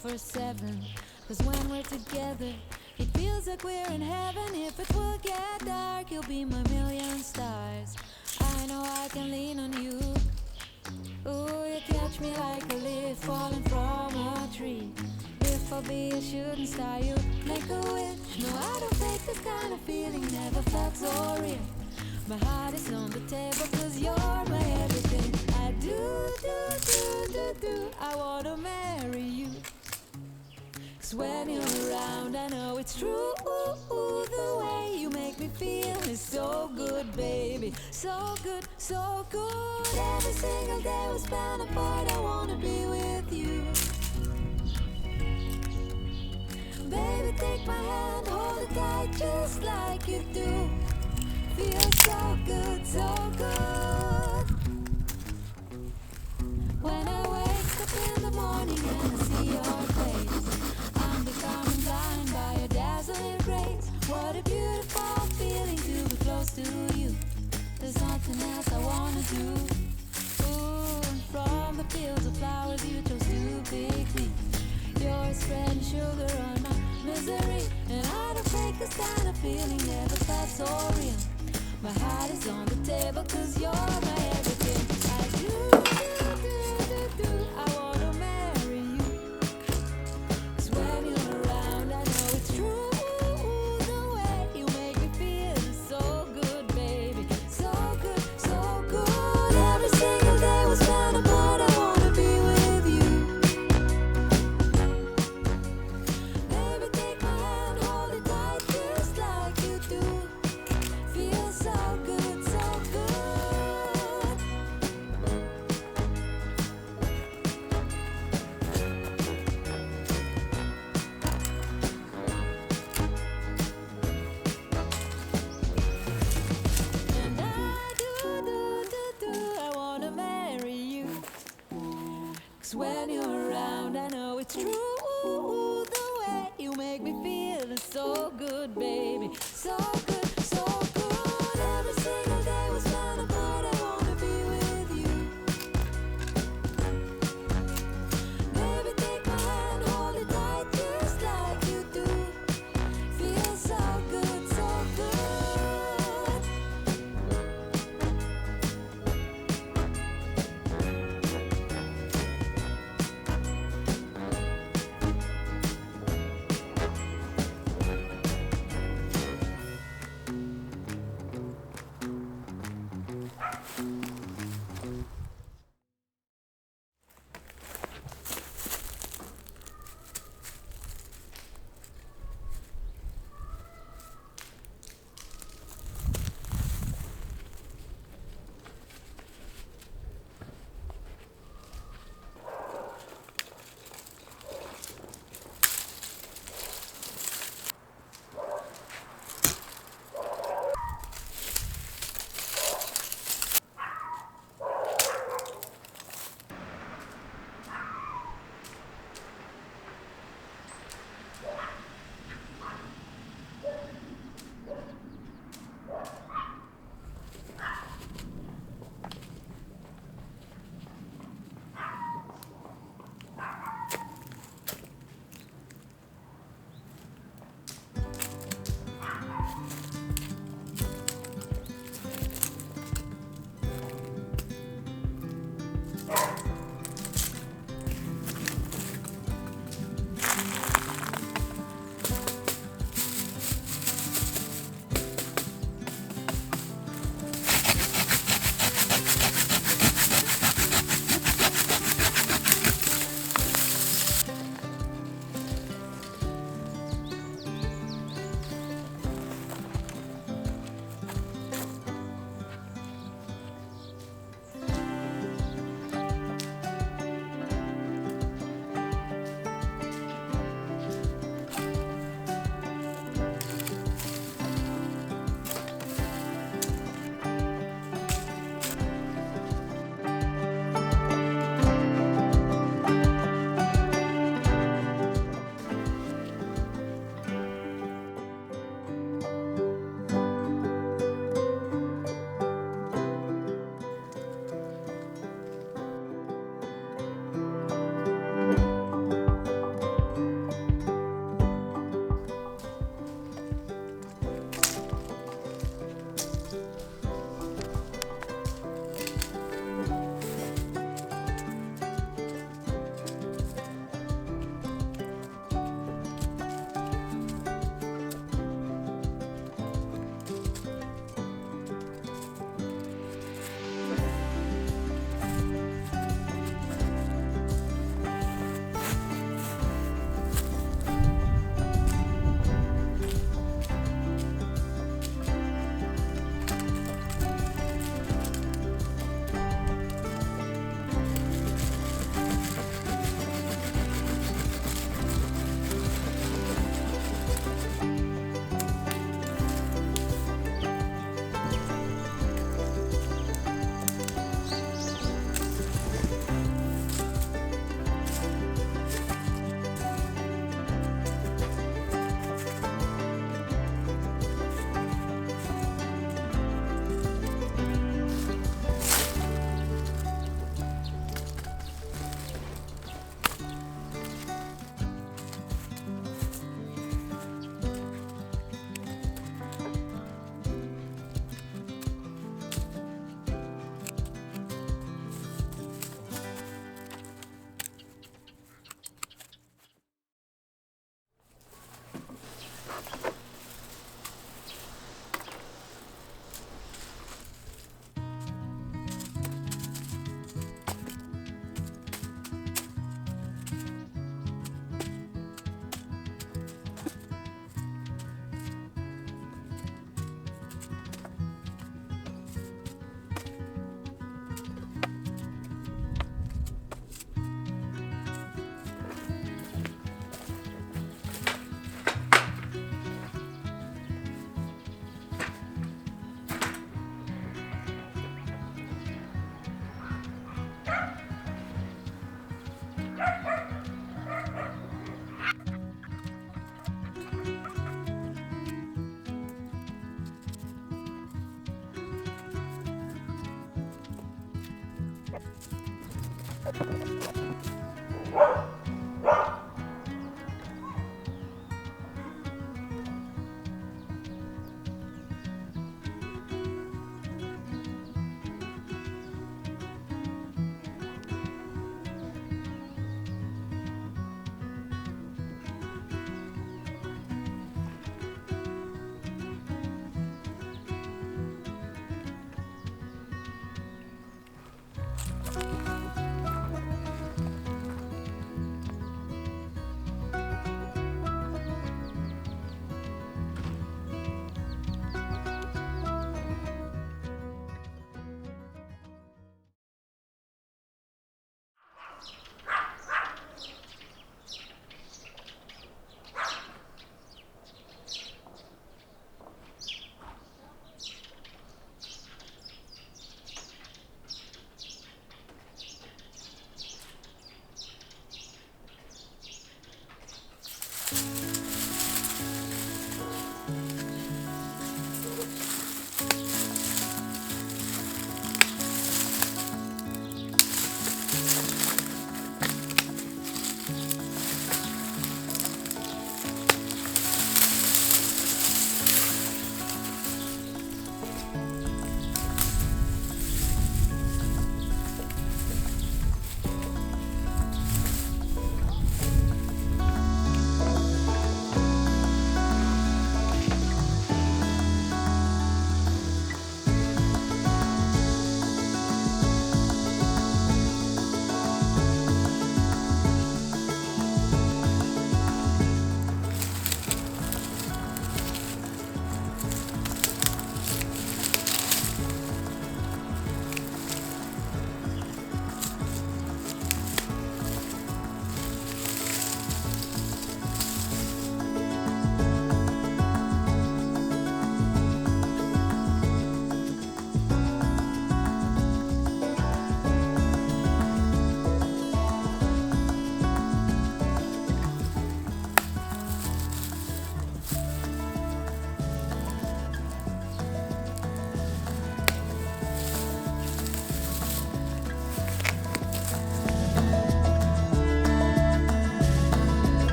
24/7. 'Cause when we're together, it feels like we're in heaven. If it will get dark, you'll be my million stars. I know I can lean on you. Ooh, you catch me like a leaf falling from a tree. If I'll be a shooting star, you make a wish. No, I don't fake this kind of feeling, never felt so real. My heart is on the table 'cause you're my everything. I do, I wanna marry you. 'Cause when you're around, I know it's true. The way you make me feel is so good, baby. So good, so good. Every single day we spend apart, I wanna be with you. Baby, take my hand, hold it tight just like you do. Feels so good, so good. When I wake up in the morning and I see your face, I'm becoming blind by your dazzling grace. What a beautiful feeling to be close to you. There's nothing else I wanna do. Ooh, and from the fields of flowers you chose to pick me. You're spreading sugar on my misery, and I don't fake this kind of feeling, never felt so real. My heart is on the table 'cause you're my everything. I do, I wanna marry you. 'Cause when you're around, I know it's true. The way you make me feel is so good, baby. So good, so good. Every single day we spend apart, I wanna be with you. Baby, take my hand, hold it tight just like you do. Feels so good, so good. And I do, I wanna marry you. 'Cause when you're around, I know it's true. The way you make me feel is so good, baby. So good, so good. Every single day we spend apart, I wanna be with you. Baby, take my hand, hold it tight just like you do. Feels so good, so good.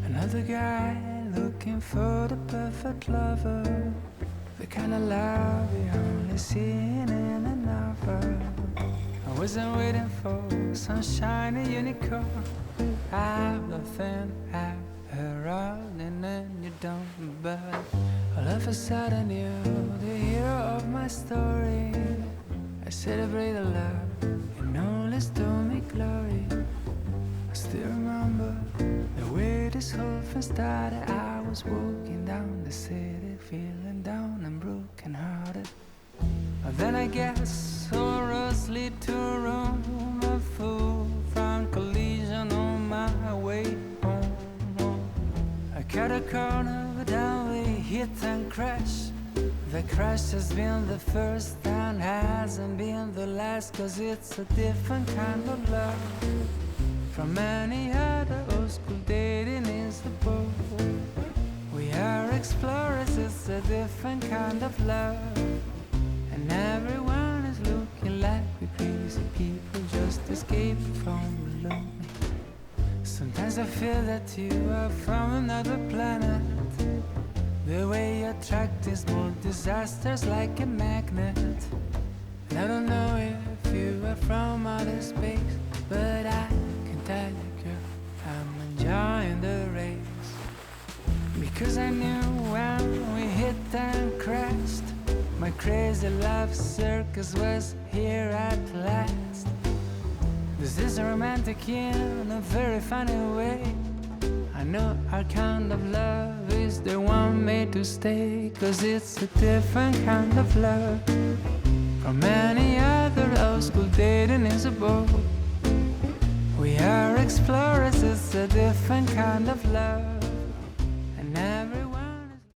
Another guy looking for the perfect lover, the kind of love you only see in a novel. I wasn't waiting for some shiny unicorn. I've nothing, I've her all, and then you don't. But all of a sudden you're the hero of my story. I celebrate the love and only stole me glory. I still remember the way this whole thing started. I was walking down the city feeling down and broken hearted. But then I guess sorrows lead to a room of full front collision on my way home. I cut a corner, but then we hit and crash. The crash has been the first and hasn't been the last, 'cause it's a different kind of love from any other old school dating is the boat. We are explorers, it's a different kind of love. And everyone is looking like we're crazy people just escaped from lonely. Sometimes I feel that you are from another planet. The way you attract is more disasters like a magnet. And I don't know if you are from outer space, but I can tell you, girl, I'm enjoying the race. Because I knew when we hit and crashed, my crazy love circus was here at last. This is romantic in a very funny way. I know our kind of love is the one made to stay, 'cause it's a different kind of love from any other old school dating is a boat. We are explorers, it's a different kind of love.